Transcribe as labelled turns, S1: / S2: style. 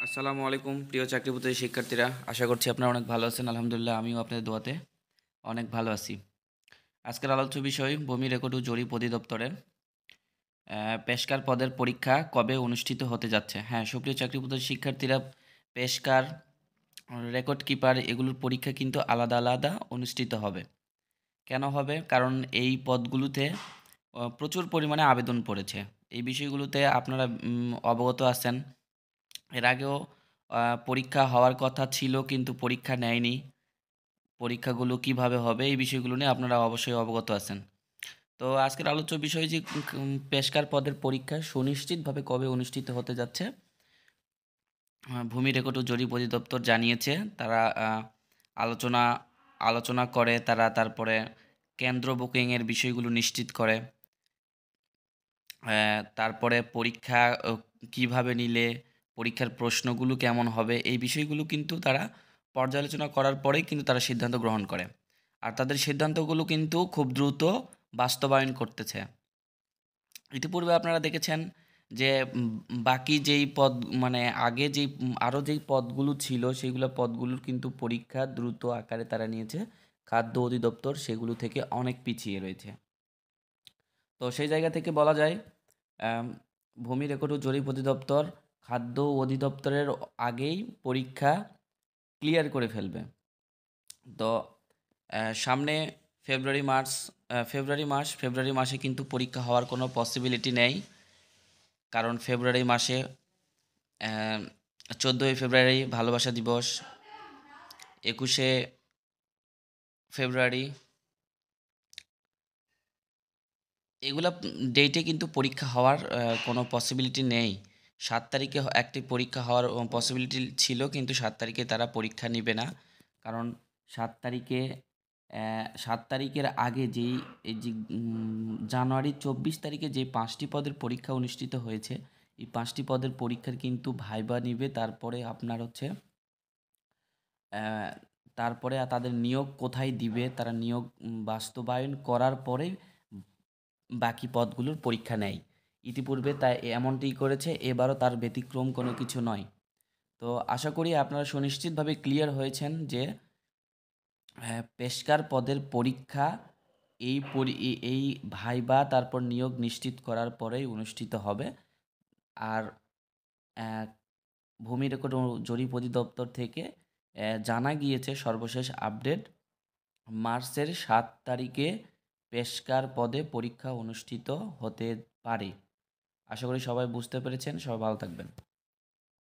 S1: আসসালামু আলাইকুম প্রিয় চাকরিপ্রত্যাশী শিক্ষার্থীরা, আশা করছি আপনারা অনেক ভালো আছেন। আলহামদুলিল্লাহ, আমিও আপনাদের দোয়াতে অনেক ভালো আছি। আজকের আলোচ্য বিষয় ভূমি রেকর্ড ও জরিপ অধিদপ্তরের পেশকার পদের পরীক্ষা কবে অনুষ্ঠিত হতে যাচ্ছে। হ্যাঁ, সুপ্রিয় চাকরিপ্রত্যাশী শিক্ষার্থীরা, পেশকার, রেকর্ড কিপার এগুলোর পরীক্ষা কিন্তু আলাদা আলাদা অনুষ্ঠিত হবে। কেন হবে? কারণ এই পদগুলোতে প্রচুর পরিমাণে আবেদন পড়েছে। এই বিষয়গুলোতে আপনারা অবগত আছেন। এর আগেও পরীক্ষা হওয়ার কথা ছিল, কিন্তু পরীক্ষা নেয়নি। পরীক্ষাগুলো কিভাবে হবে এই বিষয়গুলো নিয়ে আপনারা অবশ্যই অবগত আছেন। তো আজকের আলোচ্য বিষয় যে পেশকার পদের পরীক্ষা সুনিশ্চিতভাবে কবে অনুষ্ঠিত হতে যাচ্ছে, ভূমি রেকর্ড ও জরিপ অধিদপ্তর জানিয়েছে। তারা আলোচনা আলোচনা করে, তারা তারপরে কেন্দ্র বুকিংয়ের বিষয়গুলো নিশ্চিত করে। তারপরে পরীক্ষা কিভাবে নিলে, পরীক্ষার প্রশ্নগুলো কেমন হবে, এই বিষয়গুলো কিন্তু তারা পর্যালোচনা করার পরেই কিন্তু তারা সিদ্ধান্ত গ্রহণ করে। আর তাদের সিদ্ধান্তগুলো কিন্তু খুব দ্রুত বাস্তবায়ন করতেছে। ইতিপূর্বে আপনারা দেখেছেন যে বাকি যেই পদ, মানে আগে যেই আরও যেই পদগুলো ছিল, সেইগুলো পদগুলোর কিন্তু পরীক্ষা দ্রুত আকারে তারা নিয়েছে। খাদ্য অধিদপ্তর সেগুলো থেকে অনেক পিছিয়ে রয়েছে। তো সেই জায়গা থেকে বলা যায় আম, ভূমি রেকর্ড ও জরিপ অধিদপ্তর খাদ্য অধিদপ্তরের আগেই পরীক্ষা ক্লিয়ার করে ফেলবে। তো সামনে ফেব্রুয়ারি মাসে কিন্তু পরীক্ষা হওয়ার কোনো পসিবিলিটি নেই। কারণ ফেব্রুয়ারি মাসে 14ই ফেব্রুয়ারি ভালোবাসা দিবস, 21শে ফেব্রুয়ারি, এগুলা ডেটে কিন্তু পরীক্ষা হওয়ার কোনো পসিবিলিটি নেই। 7 তারিখে একটি পরীক্ষা হওয়ার পসিবিলিটি ছিল, কিন্তু 7 তারিখে তারা পরীক্ষা নিবে না। কারণ 7 তারিখে 7 তারিখের আগে যেই এই যে জানুয়ারি 24 তারিখে যে 5টি পদের পরীক্ষা অনুষ্ঠিত হয়েছে, এই 5টি পদের পরীক্ষার কিন্তু ভাইবা নিবে। তারপরে আপনার হচ্ছে তারপরে তাদের নিয়োগ কোথায় দিবে, তারা নিয়োগ বাস্তবায়ন করার পরে বাকি পদগুলোর পরীক্ষা নেয়। ইতিপূর্বে তাই এমনটিই করেছে, এবারও তার ব্যতিক্রম কোনো কিছু নয়। তো আশা করি আপনারা সুনিশ্চিতভাবে ক্লিয়ার হয়েছেন যে পেশকার পদের পরীক্ষা এই ভাইবা তারপর নিয়োগ নিশ্চিত করার পরেই অনুষ্ঠিত হবে। আর ভূমি রেকর্ড ও জরিপ অধিদপ্তর থেকে জানা গিয়েছে, সর্বশেষ আপডেট, মার্চের 7 তারিখে পেশকার পদে পরীক্ষা অনুষ্ঠিত হতে পারে। আশা করি সবাই বুঝতে পেরেছেন। সবাই ভালো থাকবেন।